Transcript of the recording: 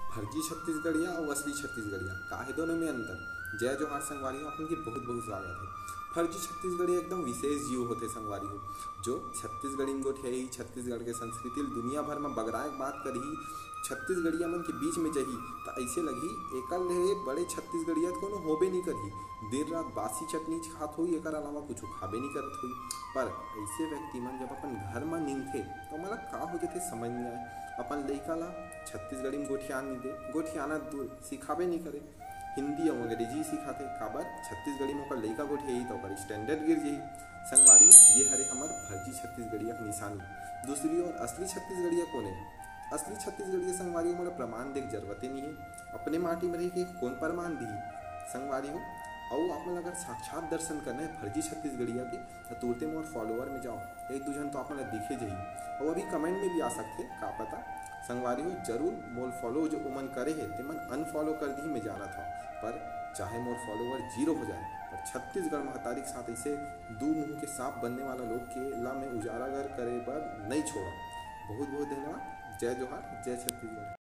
फर्जी छत्तीसगढ़िया और असली छत्तीसगढ़िया काहे दोनों में अंतर। जय जोहार संगवारी हो, अपन की बहुत बहुत स्वागत है। फर्जी छत्तीसगढ़िया एकदम विशेष जीव होते संगवारी हो, जो छत्तीसगढ़ी गोठे ही छत्तीसगढ़ के संस्कृति दुनिया भर में बगराए बात करही छत्तीसगढ़िया मन के बीच में जही तो ऐसे लगी एकल ले बड़े छत्तीसगढ़िया तो कोनो होबे नहीं करही। देर रात बासी चटनी खात हुई, एक अलावा कुछ खाबे नहीं करत हुई। पर ऐसे व्यक्ति मन जब अपन घर में नींदथे तो मतलब का हो जाते समझ नहीं आए। अपन लइका ला छत्तीसगढ़ी में गोठियान नहीं दे, गोठियाना दूर सिखाबे नहीं करे, हिंदी और अंग्रेजी सिखाते काबर छत्तीसगढ़ी में ओकर लइका गोठियाई तो ओकर स्टैंडर्ड गिर जाही। संगवारी ये हरे हमर फर्जी छत्तीसगढ़िया की निशानी। दूसरी ओर असली छत्तीसगढ़िया कौन है? असली छत्तीसगढ़िया संगवारी मोला प्रमाण देख जरूरत ही नहीं है। अपने माटी में रह के कौन प्रमाण दी संगवारी हो। और आप अगर साक्षात दर्शन करना है फर्जी छत्तीसगढ़िया के तो तुरते मोर फॉलोअर में जाओ, एक दो जन तो आप दिखे जाही और अभी कमेंट में भी आ सकते का पता। संगवारी हो जरूर मोर फॉलो जो उमन करे है ते मन अनफॉलो कर दी मैं जाना था। पर चाहे मोर फॉलोअर 0 हो जाए पर छत्तीसगढ़ महतारी के साथ ऐसे दो मुंह के सांप बनने वाला लोग के ला में उजागर करे पर नहीं छोड़ा। बहुत बहुत धन्यवाद। जय जोहार, जय छत्तीसगढ़।